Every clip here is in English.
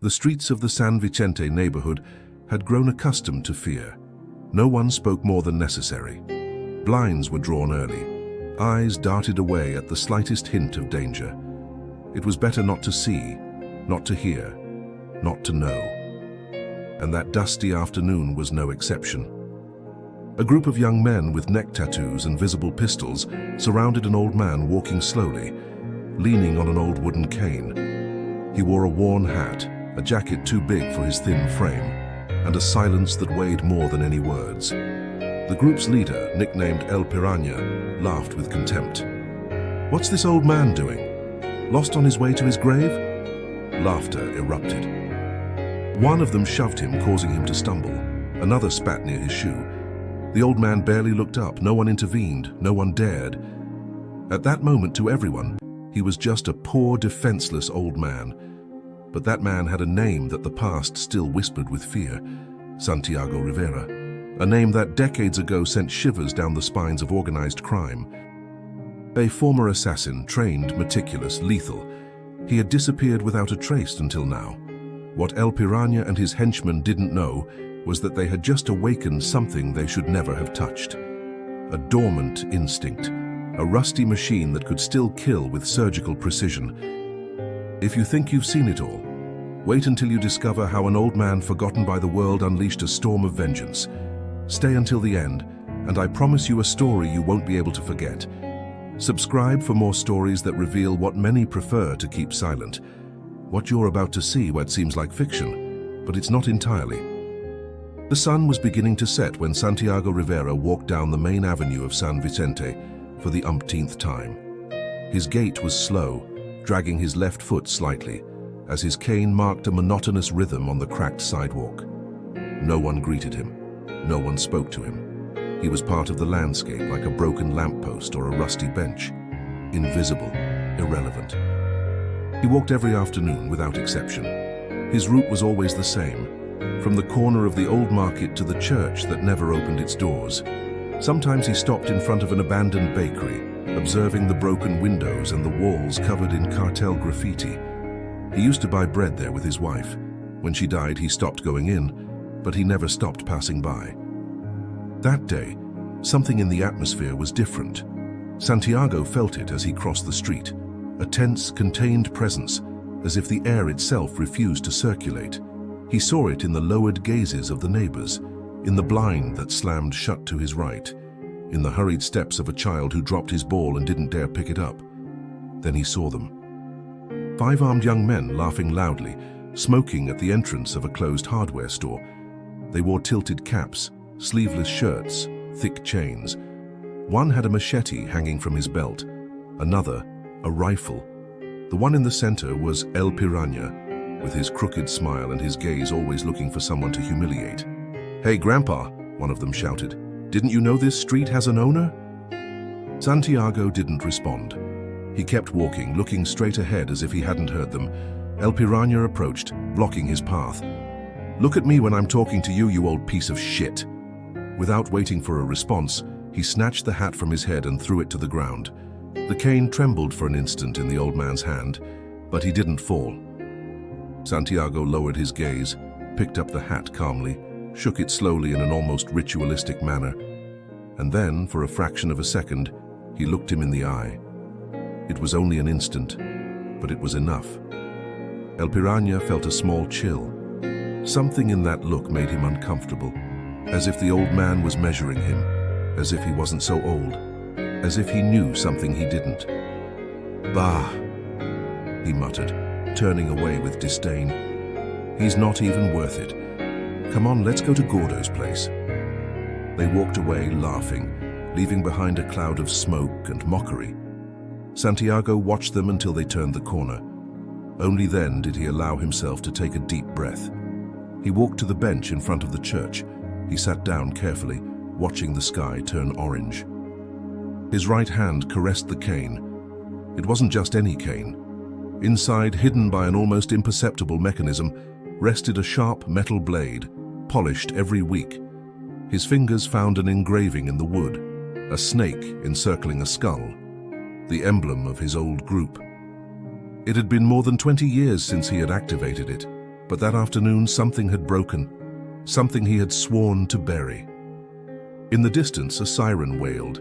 The streets of the San Vicente neighborhood had grown accustomed to fear. No one spoke more than necessary. Blinds were drawn early. Eyes darted away at the slightest hint of danger. It was better not to see, not to hear, not to know. And that dusty afternoon was no exception. A group of young men with neck tattoos and visible pistols surrounded an old man walking slowly, leaning on an old wooden cane. He wore a worn hat, a jacket too big for his thin frame, and a silence that weighed more than any words. The group's leader, nicknamed El Piranha, laughed with contempt. "What's this old man doing? Lost on his way to his grave?" Laughter erupted. One of them shoved him, causing him to stumble. Another spat near his shoe. The old man barely looked up. No one intervened. No one dared. At that moment, to everyone, he was just a poor, defenseless old man. But that man had a name that the past still whispered with fear: Santiago Rivera. A name that decades ago sent shivers down the spines of organized crime. A former assassin, trained, meticulous, lethal. He had disappeared without a trace until now. What El Piranha and his henchmen didn't know was that they had just awakened something they should never have touched. A dormant instinct, a rusty machine that could still kill with surgical precision. If you think you've seen it all, wait until you discover how an old man forgotten by the world unleashed a storm of vengeance. Stay until the end, and I promise you a story you won't be able to forget. Subscribe for more stories that reveal what many prefer to keep silent. What you're about to see, what seems like fiction, but it's not entirely. The sun was beginning to set when Santiago Rivera walked down the main avenue of San Vicente for the umpteenth time. His gait was slow, dragging his left foot slightly, as his cane marked a monotonous rhythm on the cracked sidewalk. No one greeted him. No one spoke to him. He was part of the landscape, like a broken lamppost or a rusty bench. Invisible, irrelevant. He walked every afternoon without exception. His route was always the same, from the corner of the old market to the church that never opened its doors. Sometimes he stopped in front of an abandoned bakery, observing the broken windows and the walls covered in cartel graffiti. He used to buy bread there with his wife. When she died, he stopped going in, but he never stopped passing by. That day, something in the atmosphere was different. Santiago felt it as he crossed the street, a tense, contained presence, as if the air itself refused to circulate. He saw it in the lowered gazes of the neighbors, in the blind that slammed shut to his right, in the hurried steps of a child who dropped his ball and didn't dare pick it up. Then he saw them. 5 armed young men laughing loudly, smoking at the entrance of a closed hardware store. They wore tilted caps, sleeveless shirts, thick chains. One had a machete hanging from his belt, another a rifle. The one in the center was El Piranha, with his crooked smile and his gaze always looking for someone to humiliate. "Hey, Grandpa," one of them shouted. "Didn't you know this street has an owner?" Santiago didn't respond. He kept walking, looking straight ahead as if he hadn't heard them. El Piranha approached, blocking his path. "Look at me when I'm talking to you, you old piece of shit." Without waiting for a response, he snatched the hat from his head and threw it to the ground. The cane trembled for an instant in the old man's hand, but he didn't fall. Santiago lowered his gaze, picked up the hat calmly, shook it slowly in an almost ritualistic manner, and then, for a fraction of a second, he looked him in the eye. It was only an instant, but it was enough. El Piranha felt a small chill. Something in that look made him uncomfortable, as if the old man was measuring him, as if he wasn't so old, as if he knew something he didn't. "Bah," he muttered, turning away with disdain. "He's not even worth it. Come on, let's go to Gordo's place." They walked away laughing, leaving behind a cloud of smoke and mockery. Santiago watched them until they turned the corner. Only then did he allow himself to take a deep breath. He walked to the bench in front of the church. He sat down carefully, watching the sky turn orange. His right hand caressed the cane. It wasn't just any cane. Inside, hidden by an almost imperceptible mechanism, rested a sharp metal blade, polished every week. His fingers found an engraving in the wood, a snake encircling a skull, the emblem of his old group. It had been more than 20 years since he had activated it, But that afternoon something had broken, something he had sworn to bury. In the distance a siren wailed,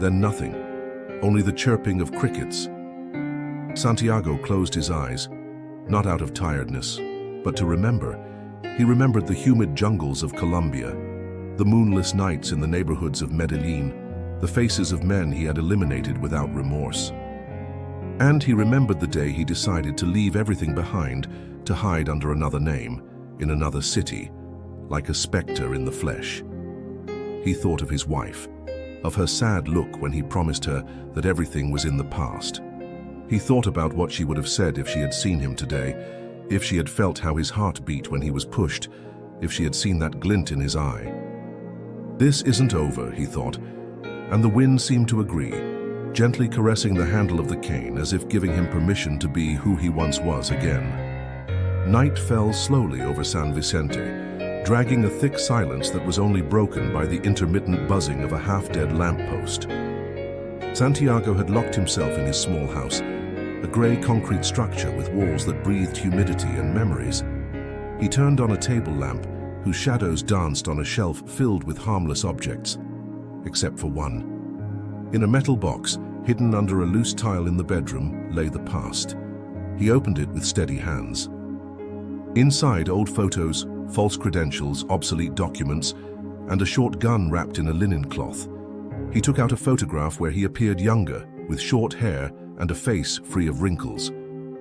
then nothing, only the chirping of crickets. Santiago closed his eyes, not out of tiredness, but to remember. He remembered the humid jungles of Colombia, the moonless nights in the neighborhoods of Medellin, the faces of men he had eliminated without remorse. And he remembered the day he decided to leave everything behind to hide under another name, in another city, like a specter in the flesh. He thought of his wife, of her sad look when he promised her that everything was in the past. He thought about what she would have said if she had seen him today, if she had felt how his heart beat when he was pushed, if she had seen that glint in his eye. This isn't over, he thought, and the wind seemed to agree, gently caressing the handle of the cane as if giving him permission to be who he once was again. Night fell slowly over San Vicente, dragging a thick silence that was only broken by the intermittent buzzing of a half-dead lamppost. Santiago had locked himself in his small house, a grey concrete structure with walls that breathed humidity and memories. He turned on a table lamp whose shadows danced on a shelf filled with harmless objects, except for one. In a metal box, hidden under a loose tile in the bedroom, lay the past. He opened it with steady hands. Inside, old photos, false credentials, obsolete documents, and a short gun wrapped in a linen cloth. He took out a photograph where he appeared younger, with short hair and a face free of wrinkles.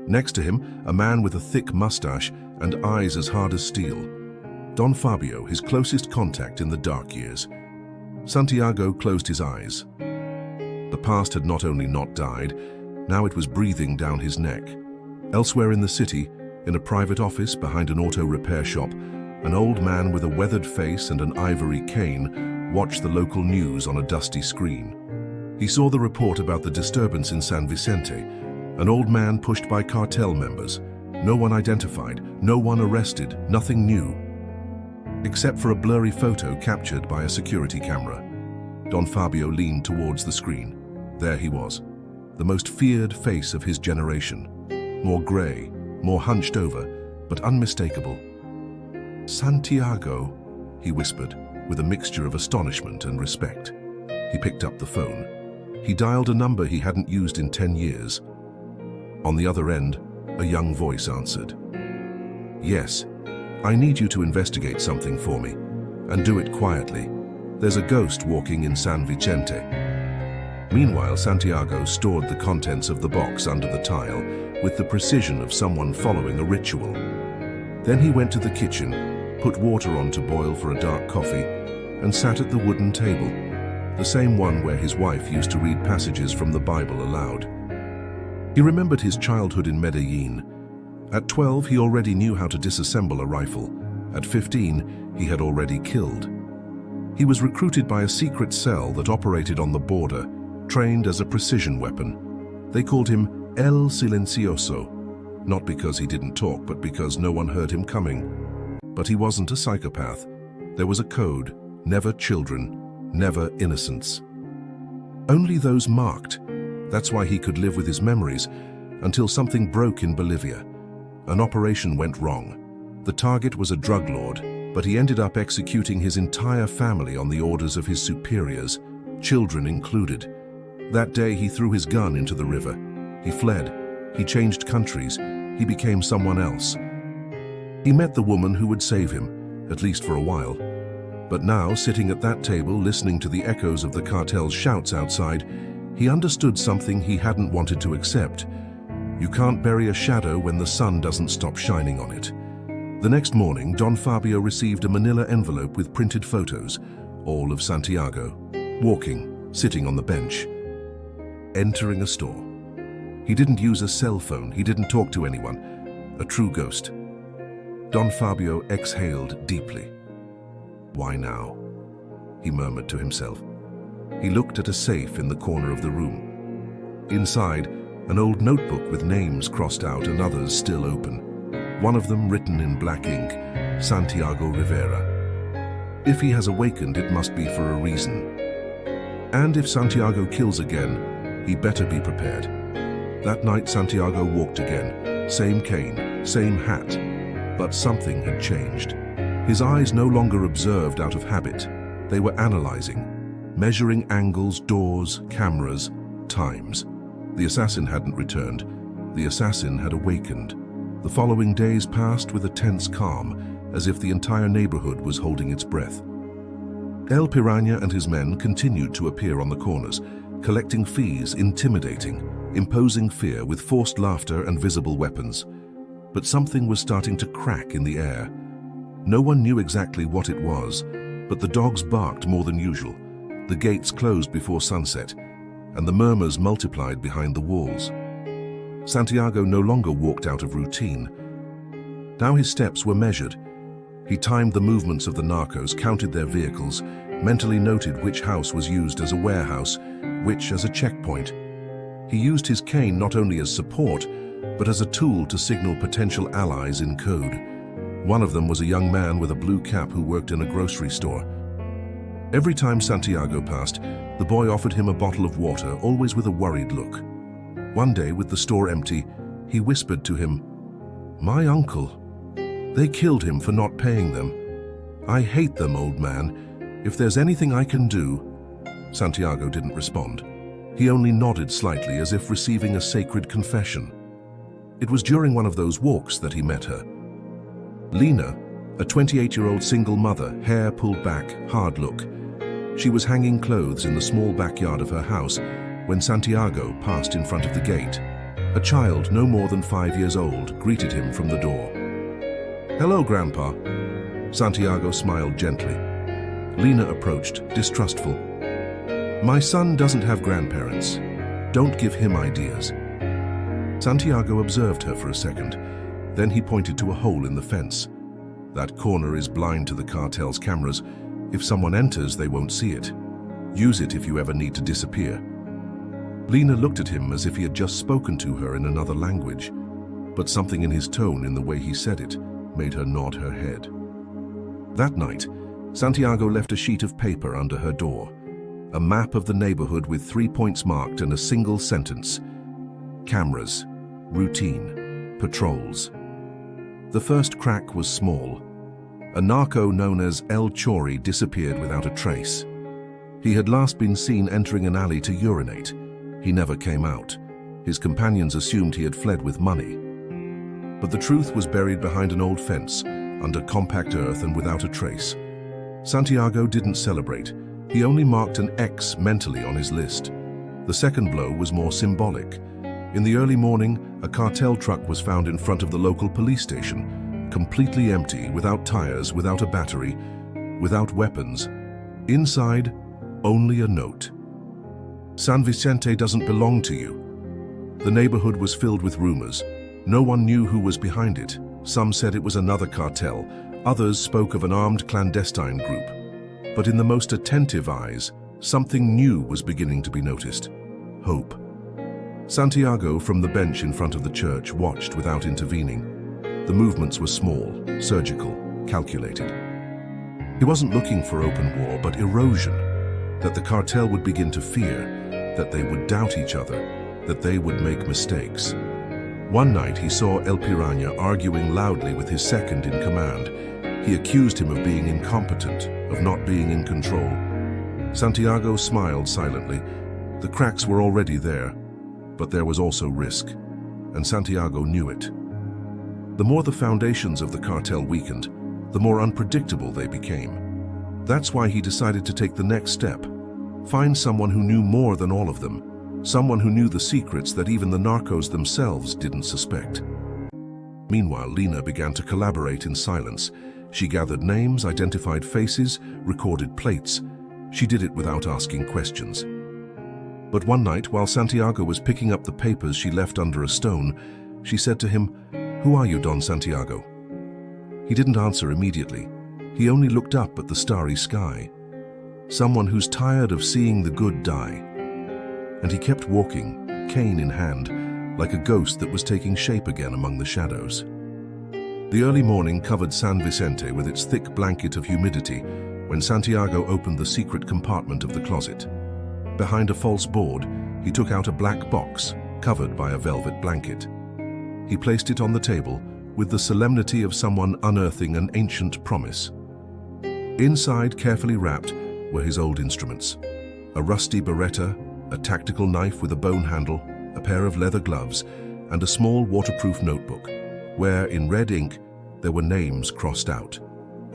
Next to him, a man with a thick mustache and eyes as hard as steel. Don Fabio, his closest contact in the dark years. Santiago closed his eyes. The past had not only not died, now it was breathing down his neck. Elsewhere in the city, in a private office behind an auto repair shop, an old man with a weathered face and an ivory cane watched the local news on a dusty screen. He saw the report about the disturbance in San Vicente, an old man pushed by cartel members. No one identified, no one arrested, nothing new. Except for a blurry photo captured by a security camera. Don Fabio leaned towards the screen. There he was, the most feared face of his generation. More grey, more hunched over, but unmistakable. "Santiago," he whispered, with a mixture of astonishment and respect. He picked up the phone. He dialed a number he hadn't used in 10 years. On the other end, a young voice answered. "Yes, I need you to investigate something for me, and do it quietly. There's a ghost walking in San Vicente." Meanwhile, Santiago stored the contents of the box under the tile with the precision of someone following a ritual. Then he went to the kitchen, put water on to boil for a dark coffee, and sat at the wooden table, the same one where his wife used to read passages from the Bible aloud. He remembered his childhood in Medellin. At 12, he already knew how to disassemble a rifle. At 15, he had already killed. He was recruited by a secret cell that operated on the border, trained as a precision weapon. They called him El Silencioso, not because he didn't talk, but because no one heard him coming. But he wasn't a psychopath. There was a code: never children, never innocents. Only those marked. That's why he could live with his memories, until something broke in Bolivia. An operation went wrong. The target was a drug lord, but he ended up executing his entire family on the orders of his superiors, children included. That day he threw his gun into the river. He fled. He changed countries. He became someone else. He met the woman who would save him, at least for a while. But now, sitting at that table, listening to the echoes of the cartel's shouts outside, he understood something he hadn't wanted to accept. You can't bury a shadow when the sun doesn't stop shining on it. The next morning, Don Fabio received a manila envelope with printed photos, all of Santiago, walking, sitting on the bench, entering a store. He didn't use a cell phone, he didn't talk to anyone, a true ghost. Don Fabio exhaled deeply. "Why now?" he murmured to himself. He looked at a safe in the corner of the room. Inside, an old notebook with names crossed out and others still open. One of them written in black ink, Santiago Rivera. If he has awakened, it must be for a reason. And if Santiago kills again, he better be prepared. That night, Santiago walked again. Same cane, same hat. But something had changed. His eyes no longer observed out of habit. They were analyzing, measuring angles, doors, cameras, times. The assassin hadn't returned. The assassin had awakened. The following days passed with a tense calm, as if the entire neighborhood was holding its breath. El Piranha and his men continued to appear on the corners, collecting fees, intimidating, imposing fear with forced laughter and visible weapons. But something was starting to crack in the air. No one knew exactly what it was, but the dogs barked more than usual. The gates closed before sunset, and the murmurs multiplied behind the walls. Santiago no longer walked out of routine. Now his steps were measured. He timed the movements of the Narcos, counted their vehicles, mentally noted which house was used as a warehouse, which as a checkpoint. He used his cane not only as support, but as a tool to signal potential allies in code. One of them was a young man with a blue cap who worked in a grocery store. Every time Santiago passed, the boy offered him a bottle of water, always with a worried look. One day, with the store empty, he whispered to him, "My uncle. They killed him for not paying them. I hate them, old man. If there's anything I can do..." Santiago didn't respond. He only nodded slightly, as if receiving a sacred confession. It was during one of those walks that he met her. Lena, a 28-year-old single mother, hair pulled back, hard look. She was hanging clothes in the small backyard of her house when Santiago passed in front of the gate. A child no more than 5 years old greeted him from the door. "Hello, Grandpa." Santiago smiled gently. Lena approached, distrustful. "My son doesn't have grandparents. Don't give him ideas." Santiago observed her for a second. Then he pointed to a hole in the fence. "That corner is blind to the cartel's cameras. If someone enters, they won't see it. Use it if you ever need to disappear." Lena looked at him as if he had just spoken to her in another language, but something in his tone, in the way he said it, made her nod her head. That night, Santiago left a sheet of paper under her door, a map of the neighborhood with 3 points marked and a single sentence: cameras, routine, patrols. The first crack was small. A narco known as El Chori disappeared without a trace. He had last been seen entering an alley to urinate. He never came out. His companions assumed he had fled with money. But the truth was buried behind an old fence, under compact earth and without a trace. Santiago didn't celebrate. He only marked an X mentally on his list. The second blow was more symbolic. In the early morning, a cartel truck was found in front of the local police station, completely empty, without tires, without a battery, without weapons. Inside, only a note. "San Vicente doesn't belong to you." The neighborhood was filled with rumors. No one knew who was behind it. Some said it was another cartel. Others spoke of an armed clandestine group. But in the most attentive eyes, something new was beginning to be noticed: hope. Santiago, from the bench in front of the church, watched without intervening. The movements were small, surgical, calculated. He wasn't looking for open war, but erosion. That the cartel would begin to fear, that they would doubt each other, that they would make mistakes. One night he saw El Piranha arguing loudly with his second in command. He accused him of being incompetent, of not being in control. Santiago smiled silently. The cracks were already there, but there was also risk, and Santiago knew it. The more the foundations of the cartel weakened, the more unpredictable they became. That's why he decided to take the next step. Find someone who knew more than all of them. Someone who knew the secrets that even the Narcos themselves didn't suspect. Meanwhile, Lena began to collaborate in silence. She gathered names, identified faces, recorded plates. She did it without asking questions. But one night, while Santiago was picking up the papers she left under a stone, she said to him, "Who are you, Don Santiago?" He didn't answer immediately. He only looked up at the starry sky. Someone who's tired of seeing the good die. And he kept walking, cane in hand, like a ghost that was taking shape again among the shadows. The early morning covered San Vicente with its thick blanket of humidity when Santiago opened the secret compartment of the closet. Behind a false board, he took out a black box covered by a velvet blanket. He placed it on the table, with the solemnity of someone unearthing an ancient promise. Inside, carefully wrapped, were his old instruments. A rusty beretta, a tactical knife with a bone handle, a pair of leather gloves, and a small waterproof notebook, where, in red ink, there were names crossed out,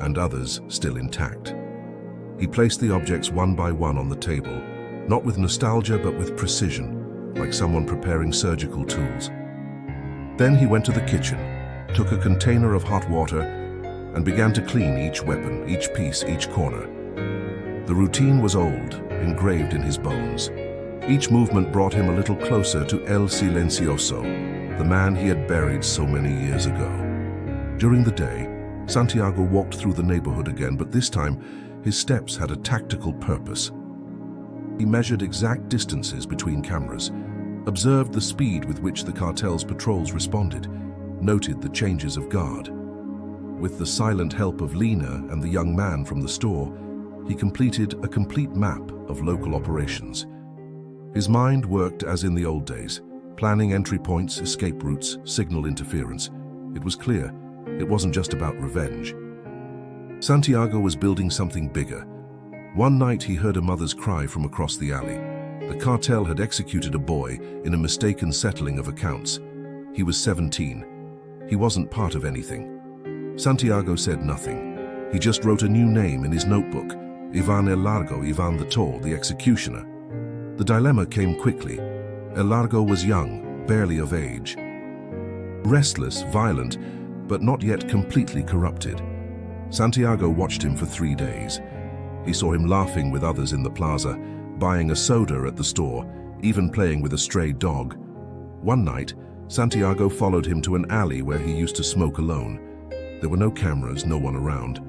and others still intact. He placed the objects one by one on the table, not with nostalgia but with precision, like someone preparing surgical tools. Then he went to the kitchen, took a container of hot water, and began to clean each weapon, each piece, each corner. The routine was old, engraved in his bones. Each movement brought him a little closer to El Silencioso, the man he had buried so many years ago. During the day, Santiago walked through the neighborhood again, but this time his steps had a tactical purpose. He measured exact distances between cameras, observed the speed with which the cartel's patrols responded, noted the changes of guard. With the silent help of Lena and the young man from the store, he completed a complete map of local operations. His mind worked as in the old days, planning entry points, escape routes, signal interference. It was clear, it wasn't just about revenge. Santiago was building something bigger. One night he heard a mother's cry from across the alley. The cartel had executed a boy in a mistaken settling of accounts. He was 17. He wasn't part of anything. Santiago said nothing. He just wrote a new name in his notebook, Ivan El Largo, Ivan the Tall, the executioner. The dilemma came quickly. El Largo was young, barely of age. Restless, violent, but not yet completely corrupted. Santiago watched him for 3 days. He saw him laughing with others in the plaza, buying a soda at the store, even playing with a stray dog. One night, Santiago followed him to an alley where he used to smoke alone. There were no cameras, no one around.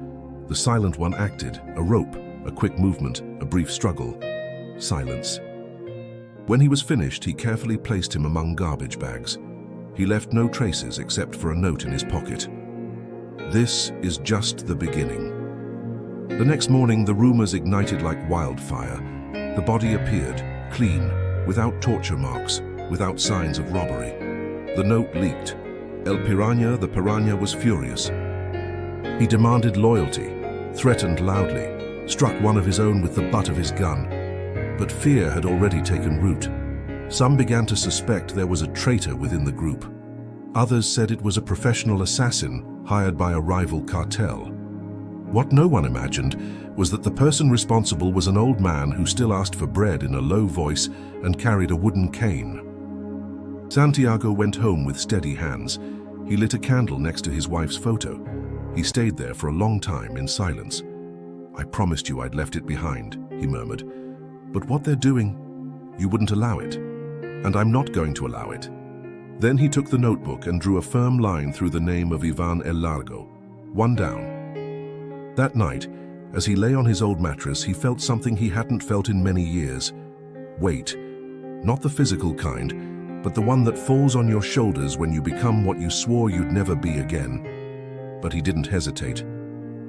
The silent one acted, a rope, a quick movement, a brief struggle. Silence. When he was finished, he carefully placed him among garbage bags. He left no traces except for a note in his pocket. This is just the beginning. The next morning, the rumors ignited like wildfire. The body appeared, clean, without torture marks, without signs of robbery. The note leaked. El Piranha, the piranha, was furious. He demanded loyalty, threatened loudly, struck one of his own with the butt of his gun. But fear had already taken root. Some began to suspect there was a traitor within the group. Others said it was a professional assassin hired by a rival cartel. What no one imagined was that the person responsible was an old man who still asked for bread in a low voice and carried a wooden cane. Santiago went home with steady hands. He lit a candle next to his wife's photo. He stayed there for a long time in silence. "I promised you I'd left it behind," he murmured. "But what they're doing, you wouldn't allow it. And I'm not going to allow it." Then he took the notebook and drew a firm line through the name of Ivan El Largo. One down. That night, as he lay on his old mattress, he felt something he hadn't felt in many years. Weight. Not the physical kind, but the one that falls on your shoulders when you become what you swore you'd never be again. But he didn't hesitate.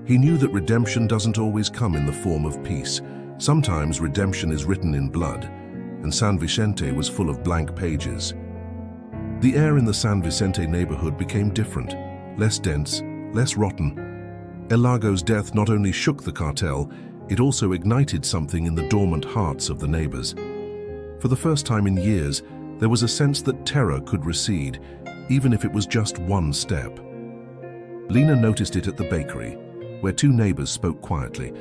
He knew that redemption doesn't always come in the form of peace. Sometimes redemption is written in blood, and San Vicente was full of blank pages. The air in the San Vicente neighborhood became different, less dense, less rotten. El Largo's death not only shook the cartel, it also ignited something in the dormant hearts of the neighbors. For the first time in years, there was a sense that terror could recede, even if it was just one step. Lena noticed it at the bakery, where 2 neighbors spoke quietly,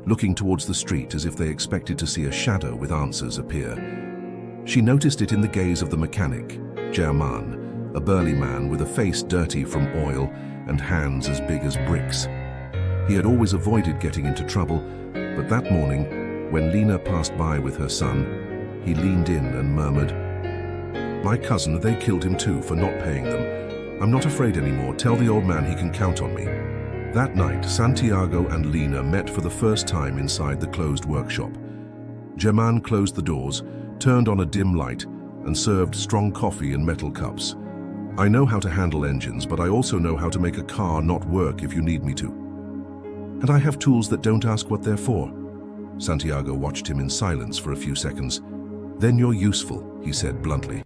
looking towards the street as if they expected to see a shadow with answers appear. She noticed it in the gaze of the mechanic, German, a burly man with a face dirty from oil and hands as big as bricks. He had always avoided getting into trouble, but that morning, when Lena passed by with her son, he leaned in and murmured, "My cousin, they killed him too for not paying them. I'm not afraid anymore. Tell the old man he can count on me." That night, Santiago and Lena met for the first time inside the closed workshop. German closed the doors, turned on a dim light, and served strong coffee in metal cups. "I know how to handle engines, but I also know how to make a car not work if you need me to. And I have tools that don't ask what they're for." Santiago watched him in silence for a few seconds. "Then you're useful," he said bluntly.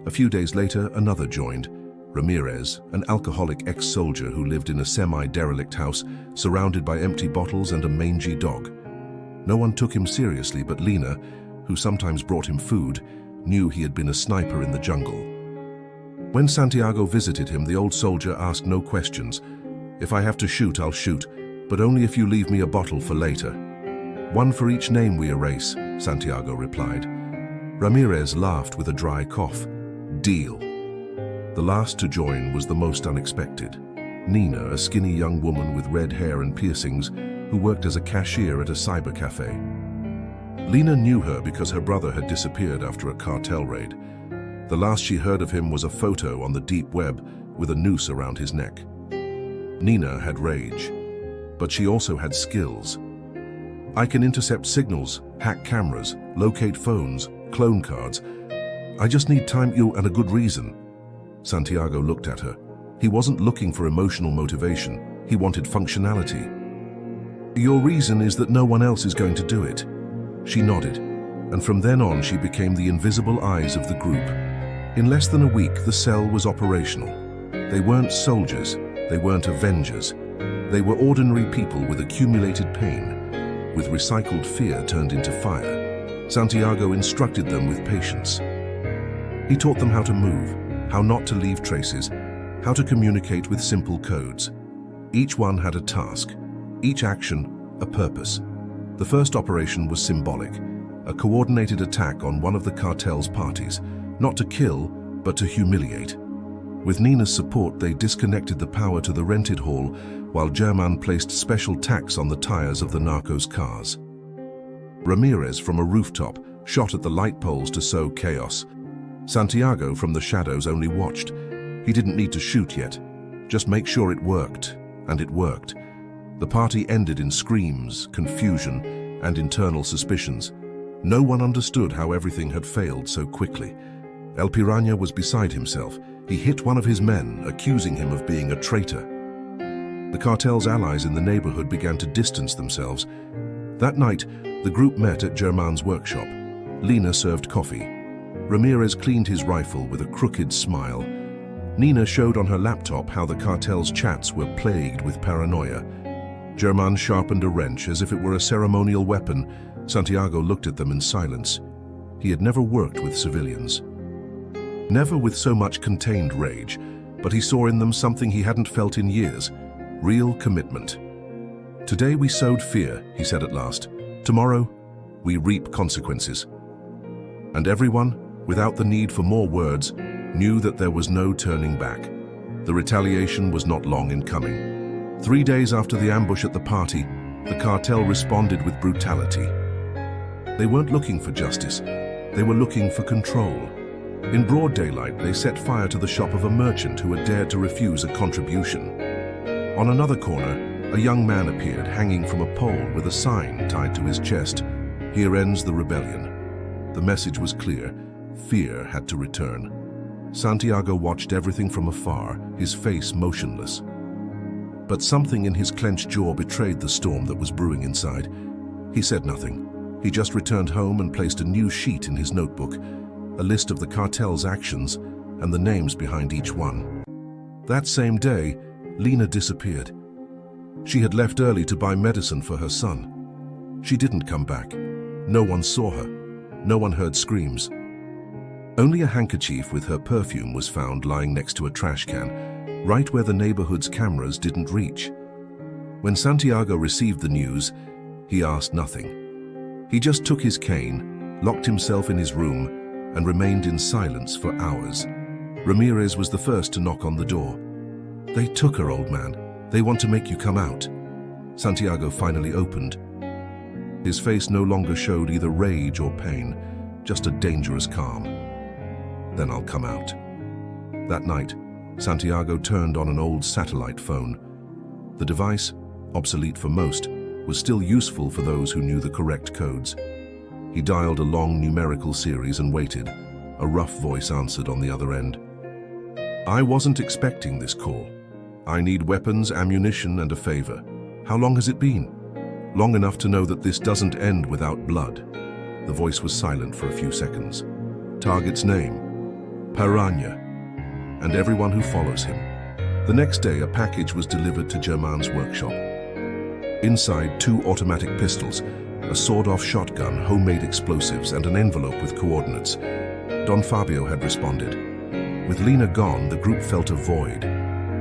A few days later, another joined. Ramirez, an alcoholic ex-soldier who lived in a semi-derelict house surrounded by empty bottles and a mangy dog. No one took him seriously, but Lena, who sometimes brought him food, knew he had been a sniper in the jungle. When Santiago visited him, the old soldier asked no questions. "If I have to shoot, I'll shoot, but only if you leave me a bottle for later." "One for each name we erase," Santiago replied. Ramirez laughed with a dry cough. "Deal." The last to join was the most unexpected. Nina, a skinny young woman with red hair and piercings, who worked as a cashier at a cyber cafe. Lena knew her because her brother had disappeared after a cartel raid. The last she heard of him was a photo on the deep web with a noose around his neck. Nina had rage, but she also had skills. "I can intercept signals, hack cameras, locate phones, clone cards. I just need time and a good reason." Santiago looked at her. He wasn't looking for emotional motivation. He wanted functionality. "Your reason is that no one else is going to do it." She nodded, and from then on she became the invisible eyes of the group. In less than a week, the cell was operational. They weren't soldiers, they weren't avengers. They were ordinary people with accumulated pain, with recycled fear turned into fire. Santiago instructed them with patience. He taught them how to move, how not to leave traces, how to communicate with simple codes. Each one had a task, each action a purpose. The first operation was symbolic, a coordinated attack on one of the cartel's parties, not to kill, but to humiliate. With Nina's support, they disconnected the power to the rented hall, while German placed special tax on the tires of the Narcos cars. Ramirez, from a rooftop, shot at the light poles to sow chaos. Santiago, from the shadows, only watched. He didn't need to shoot yet, just make sure it worked, and it worked. The party ended in screams, confusion, and internal suspicions. No one understood how everything had failed so quickly. El Piranha was beside himself. He hit one of his men, accusing him of being a traitor. The cartel's allies in the neighborhood began to distance themselves. That night, the group met at German's workshop. Lena served coffee. Ramirez cleaned his rifle with a crooked smile. Nina showed on her laptop how the cartel's chats were plagued with paranoia. German sharpened a wrench as if it were a ceremonial weapon. Santiago looked at them in silence. He had never worked with civilians. Never with so much contained rage, but he saw in them something he hadn't felt in years, real commitment. "Today we sowed fear," he said at last. "Tomorrow, we reap consequences." And everyone, without the need for more words, knew that there was no turning back. The retaliation was not long in coming. 3 days after the ambush at the party, the cartel responded with brutality. They weren't looking for justice, they were looking for control. In broad daylight, they set fire to the shop of a merchant who had dared to refuse a contribution. On another corner, a young man appeared, hanging from a pole with a sign tied to his chest. "Here ends the rebellion." The message was clear. Fear had to return. Santiago watched everything from afar, his face motionless. But something in his clenched jaw betrayed the storm that was brewing inside. He said nothing. He just returned home and placed a new sheet in his notebook, a list of the cartel's actions and the names behind each one. That same day, Lena disappeared. She had left early to buy medicine for her son. She didn't come back. No one saw her. No one heard screams. Only a handkerchief with her perfume was found lying next to a trash can, right where the neighborhood's cameras didn't reach. When Santiago received the news, he asked nothing. He just took his cane, locked himself in his room, and remained in silence for hours. Ramirez was the first to knock on the door. "They took her, old man. They want to make you come out." Santiago finally opened. His face no longer showed either rage or pain, just a dangerous calm. "Then I'll come out." That night, Santiago turned on an old satellite phone. The device, obsolete for most, was still useful for those who knew the correct codes. He dialed a long numerical series and waited. A rough voice answered on the other end. "I wasn't expecting this call. I need weapons, ammunition, and a favor. How long has it been?" "Long enough to know that this doesn't end without blood." The voice was silent for a few seconds. "Target's name?" "Piranha." and everyone who follows him. The next day, a package was delivered to Germain's workshop. Inside, 2 automatic pistols, a sawed-off shotgun, homemade explosives, and an envelope with coordinates. Don Fabio had responded. With Lena gone, the group felt a void,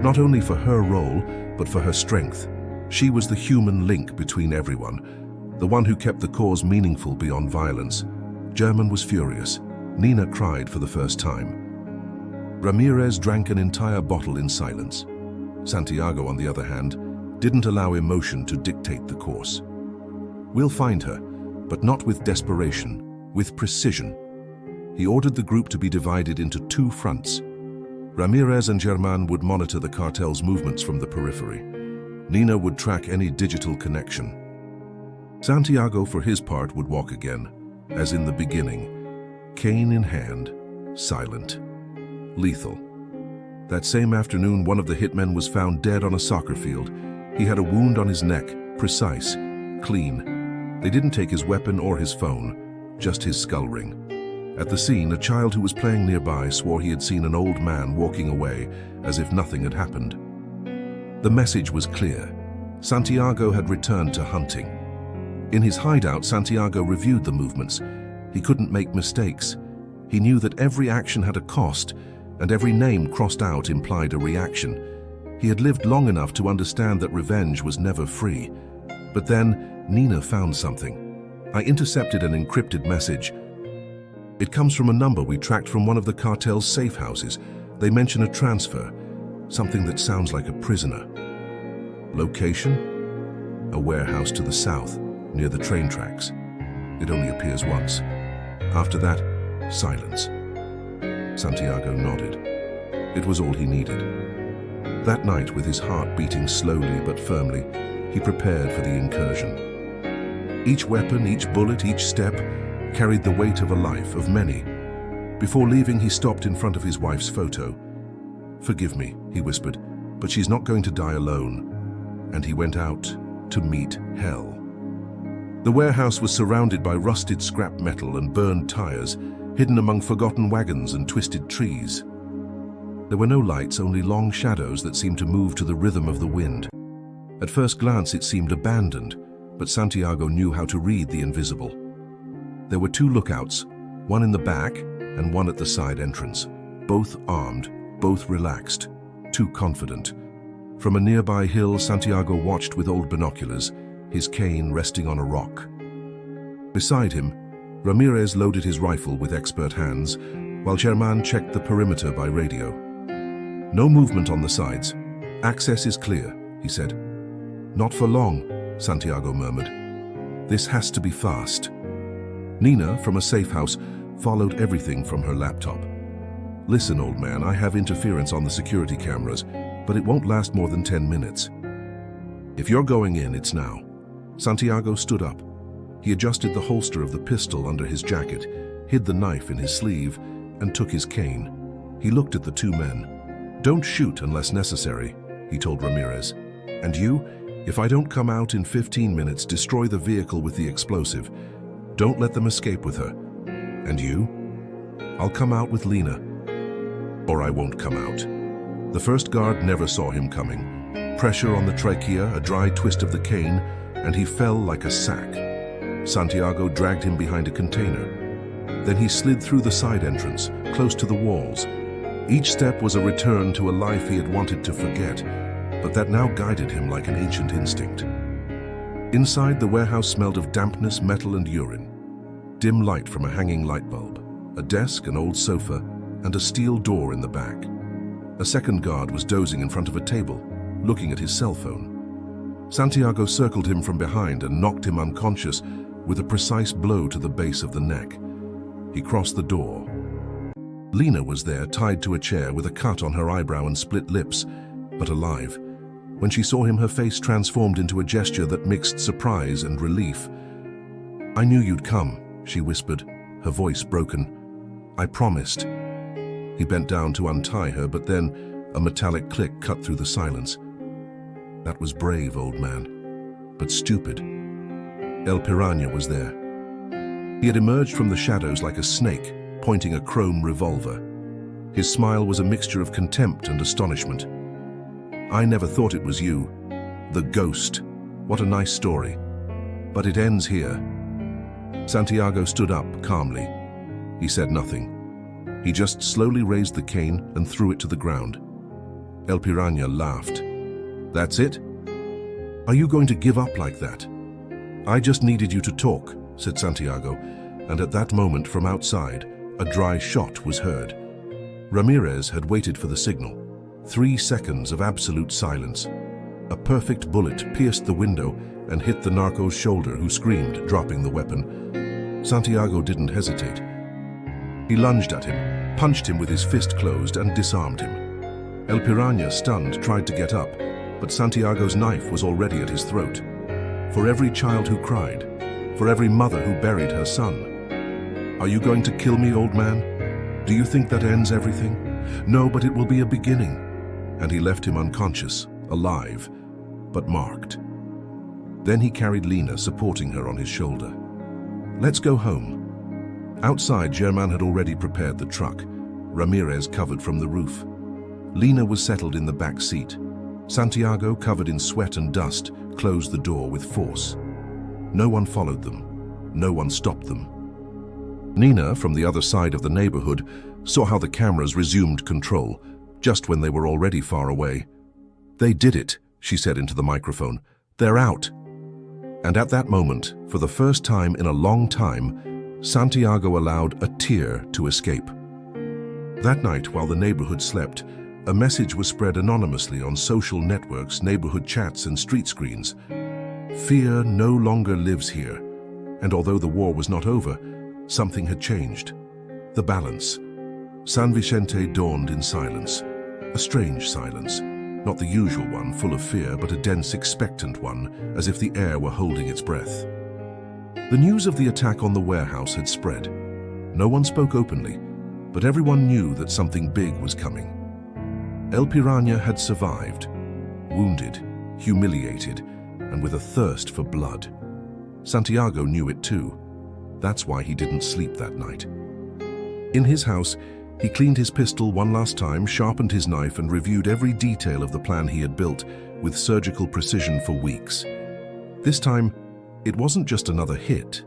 not only for her role, but for her strength. She was the human link between everyone, the one who kept the cause meaningful beyond violence. Germain was furious. Nina cried for the first time. Ramirez drank an entire bottle in silence. Santiago, on the other hand, didn't allow emotion to dictate the course. We'll find her, but not with desperation, with precision. He ordered the group to be divided into 2 fronts. Ramirez and Germain would monitor the cartel's movements from the periphery. Nina would track any digital connection. Santiago, for his part, would walk again, as in the beginning, cane in hand, silent, lethal. That same afternoon, one of the hitmen was found dead on a soccer field. He had a wound on his neck, precise, clean. They didn't take his weapon or his phone, just his skull ring. At the scene, a child who was playing nearby swore he had seen an old man walking away as if nothing had happened. The message was clear. Santiago had returned to hunting. In his hideout, Santiago reviewed the movements. He couldn't make mistakes. He knew that every action had a cost, and every name crossed out implied a reaction. He had lived long enough to understand that revenge was never free. But then, Nina found something. I intercepted an encrypted message. It comes from a number we tracked from one of the cartel's safe houses. They mention a transfer, something that sounds like a prisoner. Location? A warehouse to the south, near the train tracks. It only appears once. After that, silence. Santiago nodded. It was all he needed. That night, with his heart beating slowly but firmly, he prepared for the incursion. Each weapon, each bullet, each step carried the weight of a life, of many. Before leaving, he stopped in front of his wife's photo. "Forgive me," he whispered, "but she's not going to die alone." And he went out to meet hell. The warehouse was surrounded by rusted scrap metal and burned tires, hidden among forgotten wagons and twisted trees. There were no lights, only long shadows that seemed to move to the rhythm of the wind. At first glance, it seemed abandoned, but Santiago knew how to read the invisible. There were 2 lookouts, one in the back and one at the side entrance, both armed, both relaxed, too confident. From a nearby hill, Santiago watched with old binoculars, his cane resting on a rock. Beside him, Ramirez loaded his rifle with expert hands, while Germain checked the perimeter by radio. "No movement on the sides. Access is clear," he said. "Not for long," Santiago murmured. "This has to be fast." Nina, from a safe house, followed everything from her laptop. "Listen, old man, I have interference on the security cameras, but it won't last more than 10 minutes. If you're going in, it's now." Santiago stood up. He adjusted the holster of the pistol under his jacket, hid the knife in his sleeve, and took his cane. He looked at the 2 men. "Don't shoot unless necessary," he told Ramirez. "And you, if I don't come out in 15 minutes, destroy the vehicle with the explosive. Don't let them escape with her. And you? I'll come out with Lena. Or I won't come out." The first guard never saw him coming. Pressure on the trachea, a dry twist of the cane, and he fell like a sack. Santiago dragged him behind a container. Then he slid through the side entrance, close to the walls. Each step was a return to a life he had wanted to forget, but that now guided him like an ancient instinct. Inside, the warehouse smelled of dampness, metal, and urine. Dim light from a hanging light bulb, a desk, an old sofa, and a steel door in the back. A second guard was dozing in front of a table, looking at his cell phone. Santiago circled him from behind and knocked him unconscious with a precise blow to the base of the neck. He crossed the door. Lena was there, tied to a chair with a cut on her eyebrow and split lips, but alive. When she saw him, her face transformed into a gesture that mixed surprise and relief. "I knew you'd come," she whispered, her voice broken. "I promised." He bent down to untie her, but then a metallic click cut through the silence. "That was brave, old man, but stupid." El Piranha was there. He had emerged from the shadows like a snake, pointing a chrome revolver. His smile was a mixture of contempt and astonishment. "I never thought it was you. The ghost. What a nice story. But it ends here." Santiago stood up calmly. He said nothing. He just slowly raised the cane and threw it to the ground. El Piranha laughed. "That's it? Are you going to give up like that?" "I just needed you to talk," said Santiago, and at that moment from outside, a dry shot was heard. Ramirez had waited for the signal. 3 seconds of absolute silence. A perfect bullet pierced the window and hit the narco's shoulder, who screamed, dropping the weapon. Santiago didn't hesitate. He lunged at him, punched him with his fist closed, and disarmed him. El Piranha, stunned, tried to get up, but Santiago's knife was already at his throat. For every child who cried, for every mother who buried her son. "Are you going to kill me, old man? Do you think that ends everything?" "No, but it will be a beginning." And he left him unconscious, alive, but marked. Then he carried Lena, supporting her on his shoulder. "Let's go home." Outside, German had already prepared the truck, Ramirez covered from the roof. Lena was settled in the back seat. Santiago, covered in sweat and dust, closed the door with force. No one followed them. No one stopped them. Nina, from the other side of the neighborhood, saw how the cameras resumed control, just when they were already far away. "They did it," she said into the microphone. "They're out." And at that moment, for the first time in a long time, Santiago allowed a tear to escape. That night, while the neighborhood slept, a message was spread anonymously on social networks, neighborhood chats, and street screens. Fear no longer lives here, and although the war was not over, something had changed. The balance. San Vicente dawned in silence, a strange silence, not the usual one full of fear, but a dense, expectant one, as if the air were holding its breath. The news of the attack on the warehouse had spread. No one spoke openly, but everyone knew that something big was coming. El Piranha had survived, wounded, humiliated, and with a thirst for blood. Santiago knew it too. That's why he didn't sleep that night. In his house, he cleaned his pistol one last time, sharpened his knife, and reviewed every detail of the plan he had built with surgical precision for weeks. This time, it wasn't just another hit.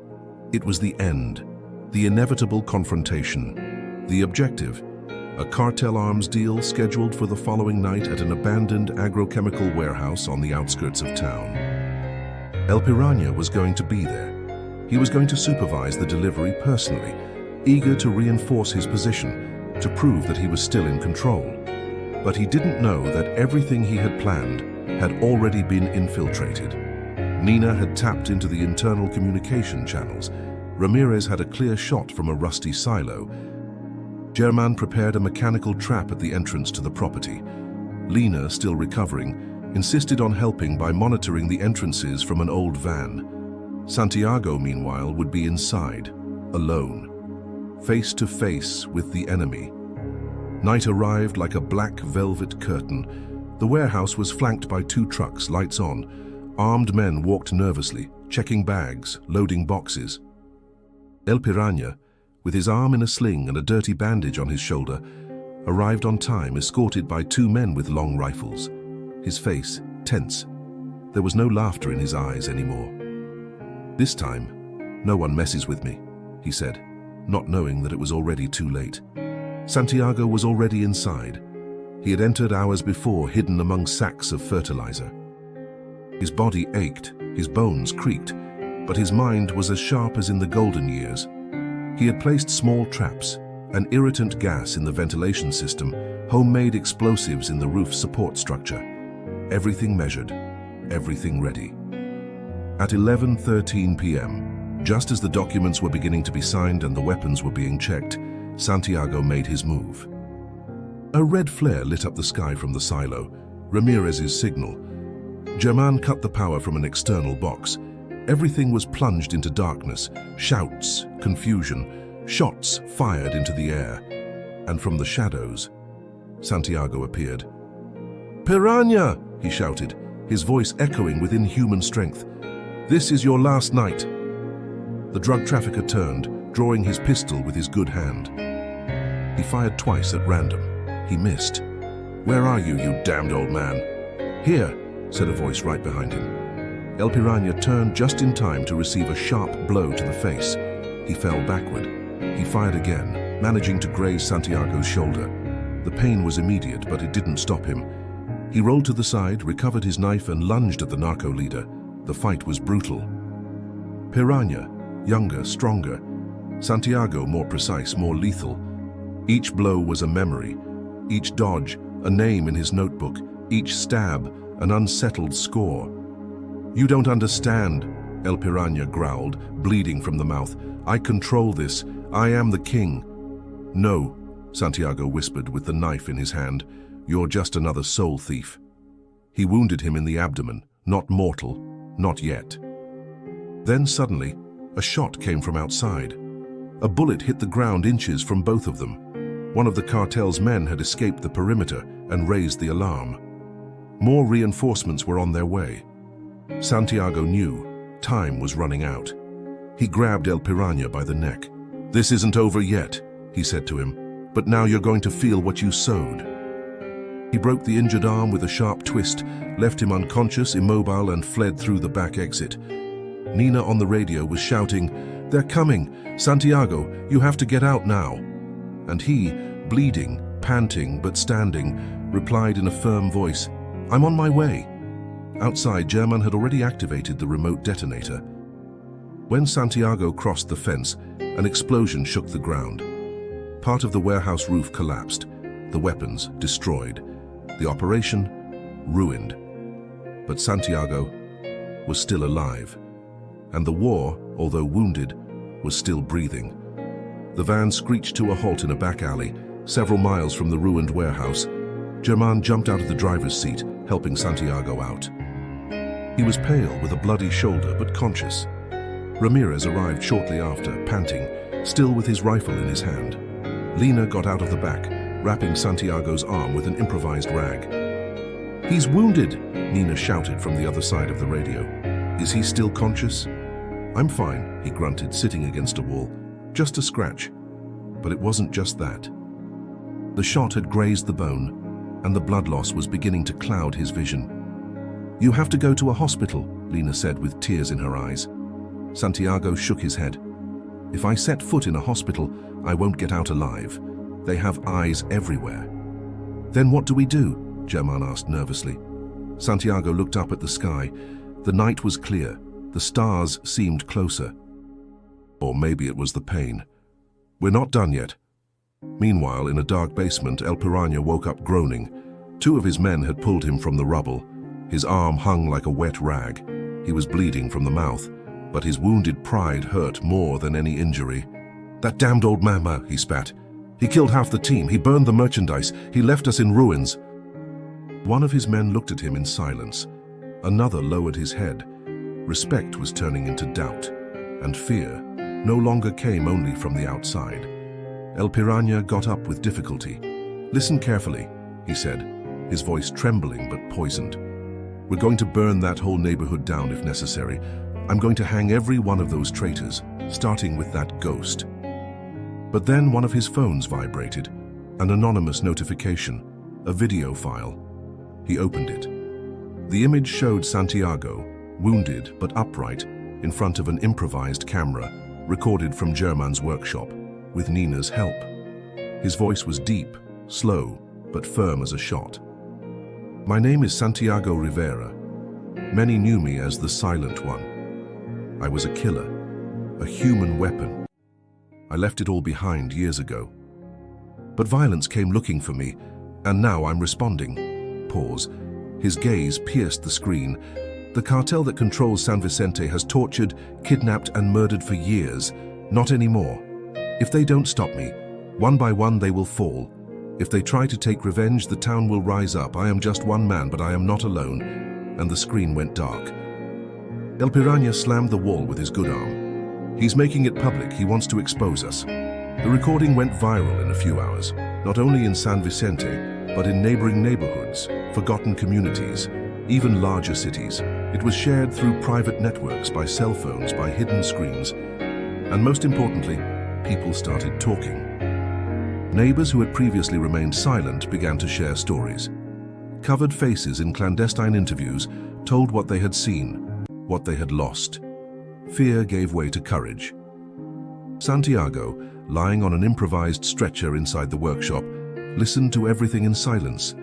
It was the end, the inevitable confrontation. The objective, a cartel arms deal scheduled for the following night at an abandoned agrochemical warehouse on the outskirts of town. El Piranha was going to be there. He was going to supervise the delivery personally, eager to reinforce his position, to prove that he was still in control. But he didn't know that everything he had planned had already been infiltrated. Nina had tapped into the internal communication channels. Ramirez had a clear shot from a rusty silo. German prepared a mechanical trap at the entrance to the property. Lena, still recovering, insisted on helping by monitoring the entrances from an old van. Santiago, meanwhile, would be inside, alone, face to face with the enemy. Night arrived like a black velvet curtain. The warehouse was flanked by 2 trucks, lights on. Armed men walked nervously, checking bags, loading boxes. El Piranha, with his arm in a sling and a dirty bandage on his shoulder, arrived on time, escorted by 2 men with long rifles. His face tense. There was no laughter in his eyes anymore. "This time, no one messes with me," he said, not knowing that it was already too late. Santiago was already inside. He had entered hours before, hidden among sacks of fertilizer. His body ached, his bones creaked, but his mind was as sharp as in the golden years. He had placed small traps, an irritant gas in the ventilation system, homemade explosives in the roof support structure. Everything measured, everything ready. At 11:13 p.m., just as the documents were beginning to be signed and the weapons were being checked, Santiago made his move. A red flare lit up the sky from the silo, Ramirez's signal. German cut the power from an external box. Everything was plunged into darkness, shouts, confusion, shots fired into the air. And from the shadows, Santiago appeared. "Piranha!" he shouted, his voice echoing with inhuman strength. "This is your last night." The drug trafficker turned, drawing his pistol with his good hand. He fired twice at random. He missed. "Where are you, you damned old man?" "Here," said a voice right behind him. El Piranha turned just in time to receive a sharp blow to the face. He fell backward. He fired again, managing to graze Santiago's shoulder. The pain was immediate, but it didn't stop him. He rolled to the side, recovered his knife, and lunged at the narco leader. The fight was brutal. Piranha, younger, stronger. Santiago, more precise, more lethal. Each blow was a memory. Each dodge, a name in his notebook. Each stab, an unsettled score. "You don't understand," El Piranha growled, bleeding from the mouth. "I control this. I am the king." "No," Santiago whispered with the knife in his hand. "You're just another soul thief." He wounded him in the abdomen, not mortal, not yet. Then suddenly, a shot came from outside. A bullet hit the ground inches from both of them. One of the cartel's men had escaped the perimeter and raised the alarm. More reinforcements were on their way. Santiago knew time was running out. He grabbed El Piranha by the neck. "This isn't over yet," he said to him, "but now you're going to feel what you sowed." He broke the injured arm with a sharp twist, left him unconscious, immobile, and fled through the back exit. Nina on the radio was shouting, "They're coming! Santiago, you have to get out now!" And he, bleeding, panting but standing, replied in a firm voice, "I'm on my way." Outside, German had already activated the remote detonator. When Santiago crossed the fence, an explosion shook the ground. Part of the warehouse roof collapsed, the weapons destroyed, the operation ruined. But Santiago was still alive, and the war, although wounded, was still breathing. The van screeched to a halt in a back alley, several miles from the ruined warehouse. German jumped out of the driver's seat, helping Santiago out. He was pale, with a bloody shoulder, but conscious. Ramirez arrived shortly after, panting, still with his rifle in his hand. Lena got out of the back, wrapping Santiago's arm with an improvised rag. "He's wounded," Nina shouted from the other side of the radio. "Is he still conscious?" "I'm fine," he grunted, sitting against a wall. "Just a scratch." But it wasn't just that. The shot had grazed the bone, and the blood loss was beginning to cloud his vision. "You have to go to a hospital," Lena said with tears in her eyes. Santiago shook his head. "If I set foot in a hospital, I won't get out alive. They have eyes everywhere." "Then what do we do?" German asked nervously. Santiago looked up at the sky. The night was clear. The stars seemed closer. Or maybe it was the pain. "We're not done yet." Meanwhile, in a dark basement, El Piranha woke up groaning. Two of his men had pulled him from the rubble. His arm hung like a wet rag. He was bleeding from the mouth, but his wounded pride hurt more than any injury. "That damned old mama," he spat. "He killed half the team. He burned the merchandise. He left us in ruins." One of his men looked at him in silence. Another lowered his head. Respect was turning into doubt, and fear no longer came only from the outside. El Piranha got up with difficulty. "Listen carefully," he said, his voice trembling but poisoned. "We're going to burn that whole neighborhood down if necessary. I'm going to hang every one of those traitors, starting with that ghost." But then one of his phones vibrated, an anonymous notification, a video file. He opened it. The image showed Santiago, wounded but upright, in front of an improvised camera, recorded from German's workshop, with Nina's help. His voice was deep, slow, but firm as a shot. "My name is Santiago Rivera. Many knew me as the Silent One. I was a killer, a human weapon. I left it all behind years ago. But violence came looking for me, and now I'm responding." Pause. His gaze pierced the screen. "The cartel that controls San Vicente has tortured, kidnapped, and murdered for years. Not anymore. If they don't stop me, one by one they will fall. If they try to take revenge, the town will rise up. I am just one man, but I am not alone." And the screen went dark. El Piranha slammed the wall with his good arm. "He's making it public. He wants to expose us." The recording went viral in a few hours, not only in San Vicente, but in neighboring neighborhoods, forgotten communities, even larger cities. It was shared through private networks, by cell phones, by hidden screens. And most importantly, people started talking. Neighbors who had previously remained silent began to share stories. Covered faces in clandestine interviews told what they had seen, what they had lost. Fear gave way to courage. Santiago, lying on an improvised stretcher inside the workshop, listened to everything in silence.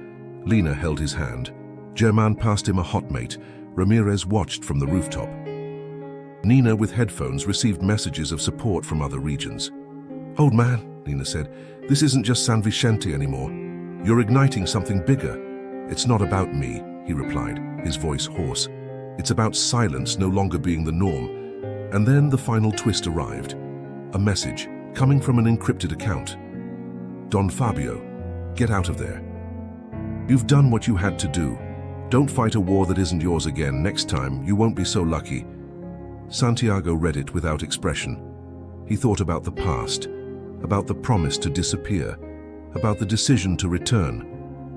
Lena held his hand. German passed him a hot mate. Ramirez watched from the rooftop. Nina, with headphones, received messages of support from other regions. "Old man," Nina said, "this isn't just San Vicente anymore. You're igniting something bigger." "It's not about me," he replied, his voice hoarse. "It's about silence no longer being the norm." And then the final twist arrived. A message, coming from an encrypted account. "Don Fabio, get out of there. You've done what you had to do. Don't fight a war that isn't yours again. Next time, you won't be so lucky." Santiago read it without expression. He thought about the past, about the promise to disappear, about the decision to return,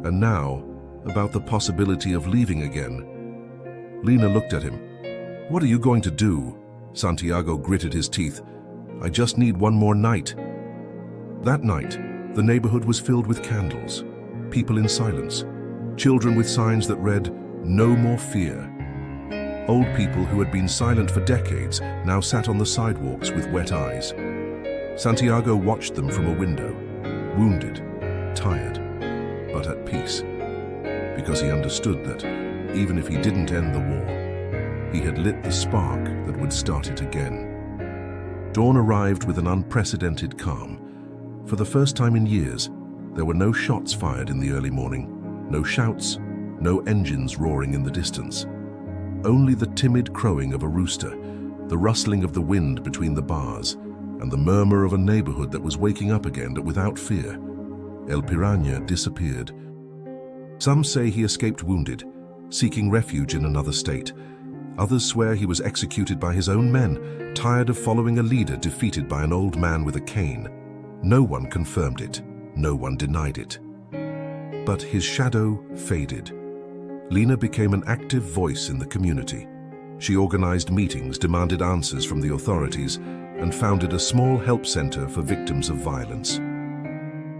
and now, about the possibility of leaving again. Lena looked at him. "What are you going to do?" Santiago gritted his teeth. "I just need one more night." That night, the neighborhood was filled with candles, people in silence, children with signs that read, "No more fear." Old people who had been silent for decades now sat on the sidewalks with wet eyes. Santiago watched them from a window, wounded, tired, but at peace, because he understood that, even if he didn't end the war, he had lit the spark that would start it again. Dawn arrived with an unprecedented calm. For the first time in years, there were no shots fired in the early morning, no shouts, no engines roaring in the distance. Only the timid crowing of a rooster, the rustling of the wind between the bars, and the murmur of a neighborhood that was waking up again without fear. El Piranha disappeared. Some say he escaped wounded, seeking refuge in another state. Others swear he was executed by his own men, tired of following a leader defeated by an old man with a cane. No one confirmed it, no one denied it. But his shadow faded. Lena became an active voice in the community. She organized meetings, demanded answers from the authorities, and founded a small help center for victims of violence.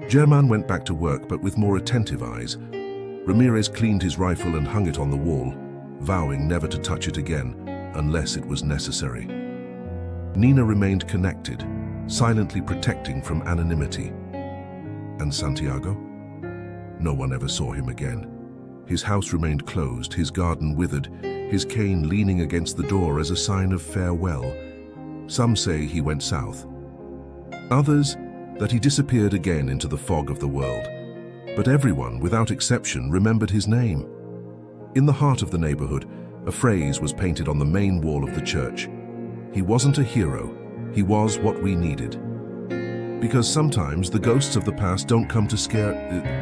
German went back to work, but with more attentive eyes. Ramirez cleaned his rifle and hung it on the wall, vowing never to touch it again, unless it was necessary. Nina remained connected, silently protecting from anonymity. And Santiago? No one ever saw him again. His house remained closed, his garden withered, his cane leaning against the door as a sign of farewell. Some say he went south. Others, that he disappeared again into the fog of the world. But everyone, without exception, remembered his name. In the heart of the neighborhood, a phrase was painted on the main wall of the church. He wasn't a hero, he was what we needed. Because sometimes the ghosts of the past don't come to scare,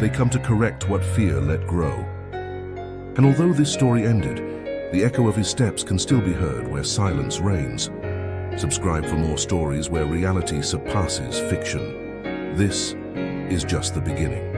they come to correct what fear let grow. And although this story ended, the echo of his steps can still be heard where silence reigns. Subscribe for more stories where reality surpasses fiction. This is just the beginning.